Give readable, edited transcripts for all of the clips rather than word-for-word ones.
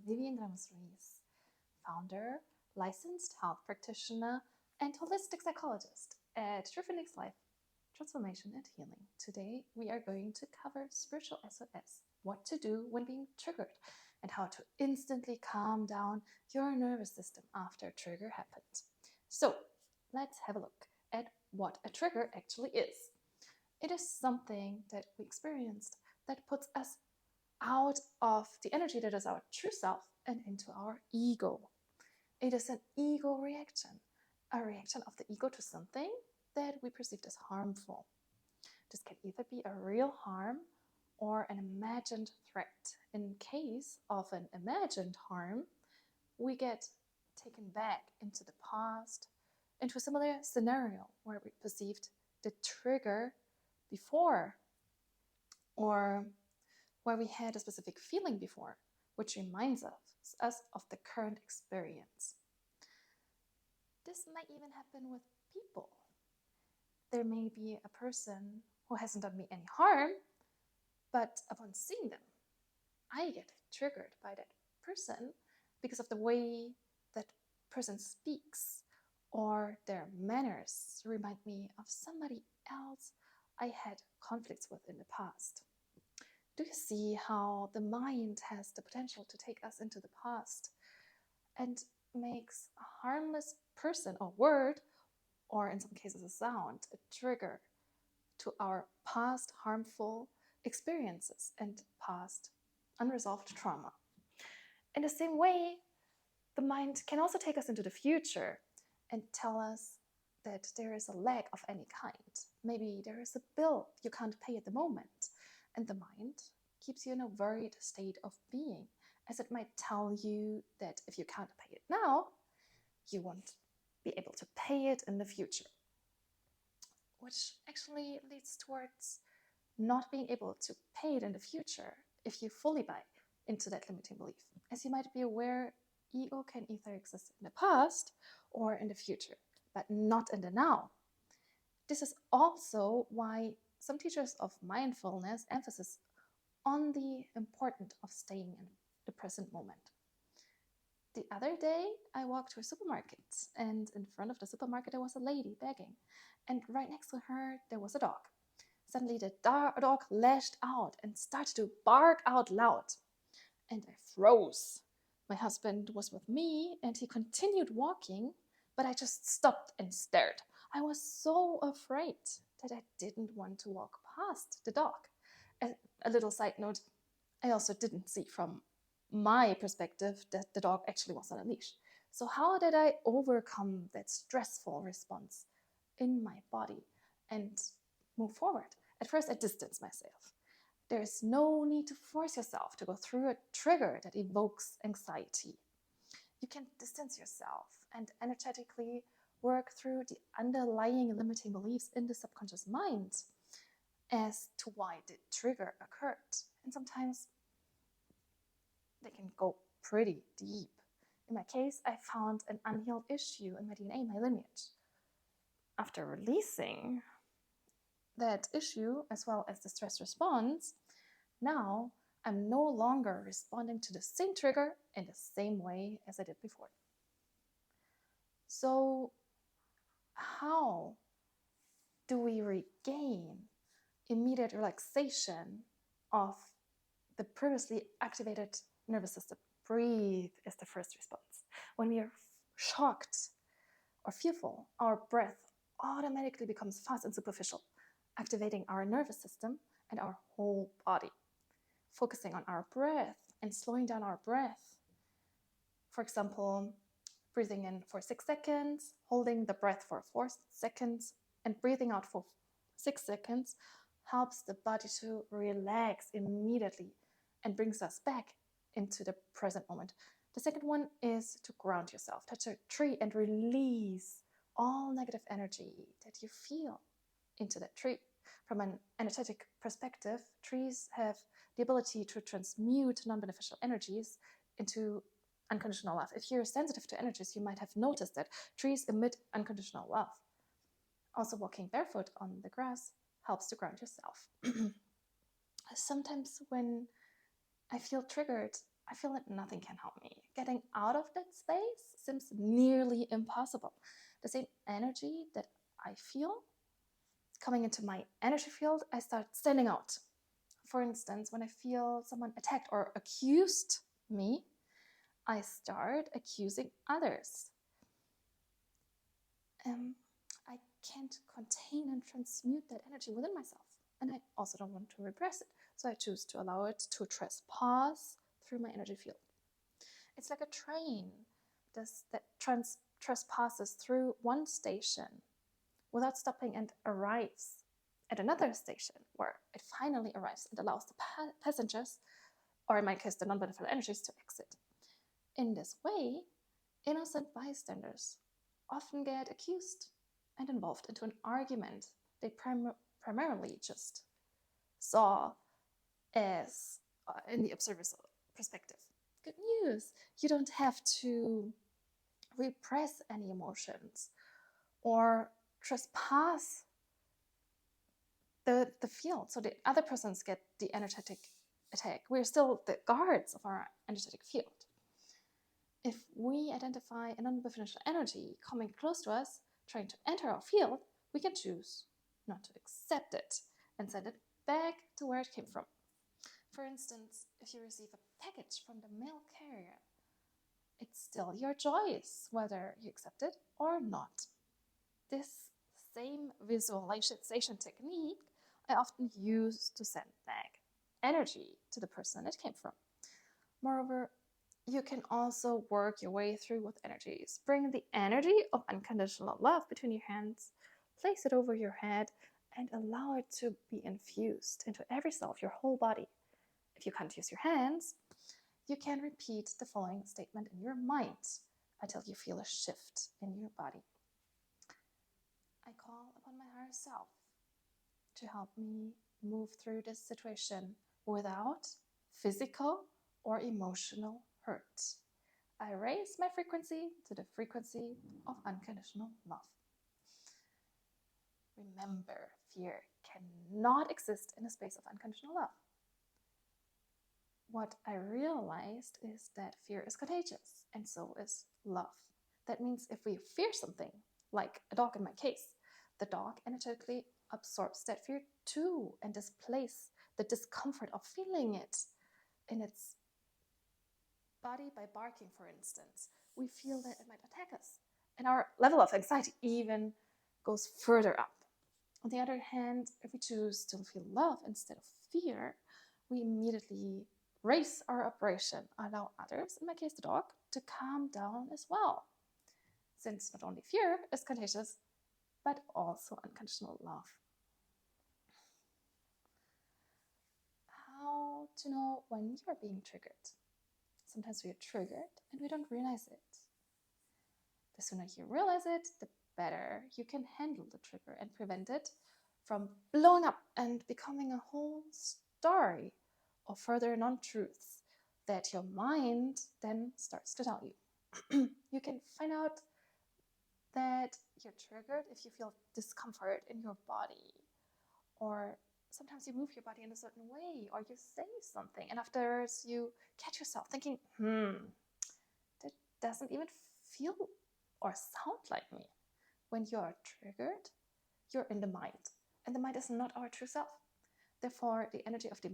Vivian Ramos-Ruiz, founder, licensed health practitioner, and holistic psychologist at True Phoenix Life Transformation and Healing. Today, we are going to cover spiritual SOS, what to do when being triggered, and how to instantly calm down your nervous system after a trigger happens. So, let's have a look at what a trigger actually is. It is something that we experienced that puts us out of the energy that is our true self and into our ego. It is an ego reaction, a reaction of the ego to something that we perceived as harmful. This can either be a real harm or an imagined threat. In case of an imagined harm, we get taken back into the past, into a similar scenario where we perceived the trigger before, or where we had a specific feeling before, which reminds us of the current experience. This might even happen with people. There may be a person who hasn't done me any harm, but upon seeing them, I get triggered by that person because of the way that person speaks, or their manners remind me of somebody else I had conflicts with in the past. Do you see how the mind has the potential to take us into the past and makes a harmless person or word, or in some cases a sound, a trigger to our past harmful experiences and past unresolved trauma? In the same way, the mind can also take us into the future and tell us that there is a lack of any kind. Maybe there is a bill you can't pay at the moment, and the mind keeps you in a worried state of being, as it might tell you that if you can't pay it now, you won't be able to pay it in the future, which actually leads towards not being able to pay it in the future if you fully buy into that limiting belief. As you might be aware, ego can either exist in the past or in the future, but not in the now. This is also why some teachers of mindfulness emphasize on the importance of staying in the present moment. The other day, I walked to a supermarket, and in front of the supermarket, there was a lady begging, and right next to her, there was a dog. Suddenly, the dog lashed out and started to bark out loud, and I froze. My husband was with me, and he continued walking, but I just stopped and stared. I was so afraid that I didn't want to walk past the dog. A little side note, I also didn't see from my perspective that the dog actually was on a leash. So how did I overcome that stressful response in my body and move forward? At first, I distanced myself. There is no need to force yourself to go through a trigger that evokes anxiety. You can distance yourself and energetically work through the underlying limiting beliefs in the subconscious mind as to why the trigger occurred. And sometimes they can go pretty deep. In my case, I found an unhealed issue in my DNA, my lineage. After releasing that issue, as well as the stress response, now I'm no longer responding to the same trigger in the same way as I did before. So, how do we regain immediate relaxation of the previously activated nervous system? Breathe is the first response. When we are shocked or fearful, our breath automatically becomes fast and superficial, activating our nervous system and our whole body. Focusing on our breath and slowing down our breath. For example, breathing in for 6 seconds, holding the breath for 4 seconds, and breathing out for 6 seconds helps the body to relax immediately and brings us back into the present moment. The second one is to ground yourself. Touch a tree and release all negative energy that you feel into that tree. From an energetic perspective, trees have the ability to transmute non-beneficial energies into unconditional love. If you're sensitive to energies, you might have noticed that trees emit unconditional love. Also, walking barefoot on the grass helps to ground yourself. Sometimes when I feel triggered, I feel that nothing can help me. Getting out of that space seems nearly impossible. The same energy that I feel coming into my energy field, I start standing out. For instance, when I feel someone attacked or accused me, I start accusing others. I can't contain and transmute that energy within myself. And I also don't want to repress it. So I choose to allow it to trespass through my energy field. It's like a train that trespasses through one station without stopping and arrives at another station where it finally arrives and allows the passengers, or in my case, the non-beneficial energies, to exit. In this way, innocent bystanders often get accused and involved into an argument they primarily just saw as in the observer's perspective. Good news! You don't have to repress any emotions or trespass the field so the other persons get the energetic attack. We're still the guards of our energetic field. If we identify a non-beneficial energy coming close to us, trying to enter our field, we can choose not to accept it and send it back to where it came from. For instance, if you receive a package from the mail carrier, it's still your choice whether you accept it or not. This same visualization technique I often use to send back energy to the person it came from. Moreover, you can also work your way through with energies. Bring the energy of unconditional love between your hands, place it over your head, and allow it to be infused into every cell of your whole body. If you can't use your hands, you can repeat the following statement in your mind until you feel a shift in your body. I call upon my higher self to help me move through this situation without physical or emotional hurt. I raise my frequency to the frequency of unconditional love. Remember, fear cannot exist in a space of unconditional love. What I realized is that fear is contagious, and so is love. That means if we fear something, like a dog in my case, the dog energetically absorbs that fear too and displaces the discomfort of feeling it in its body by barking, for instance. We feel that it might attack us, and our level of anxiety even goes further up. On the other hand, if we choose to feel love instead of fear, we immediately raise our vibration, allow others, in my case the dog, to calm down as well. Since not only fear is contagious, but also unconditional love. How to know when you are being triggered? Sometimes we are triggered and we don't realize it. The sooner you realize it, the better you can handle the trigger and prevent it from blowing up and becoming a whole story of further non-truths that your mind then starts to tell you. You can find out that you're triggered if you feel discomfort in your body, or sometimes you move your body in a certain way, or you say something and afterwards you catch yourself thinking, that doesn't even feel or sound like me. When you're triggered, you're in the mind, and the mind is not our true self. Therefore, the energy of the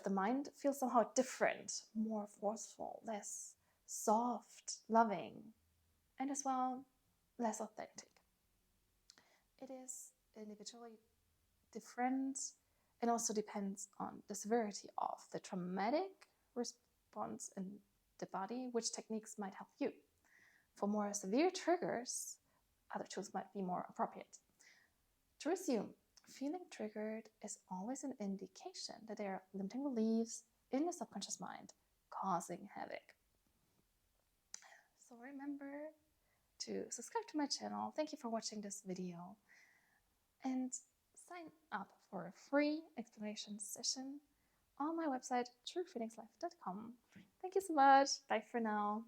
mind feels somehow different, more forceful, less soft, loving, and as well, less authentic. It is individually different and also depends on the severity of the traumatic response in the body, which techniques might help you. For more severe triggers, other tools might be more appropriate. To resume, feeling triggered is always an indication that there are limiting beliefs in the subconscious mind causing havoc. So remember to subscribe to my channel. Thank you for watching this video. And sign up for a free explanation session on my website, truephoenixlife.com. Thank you so much. Bye for now.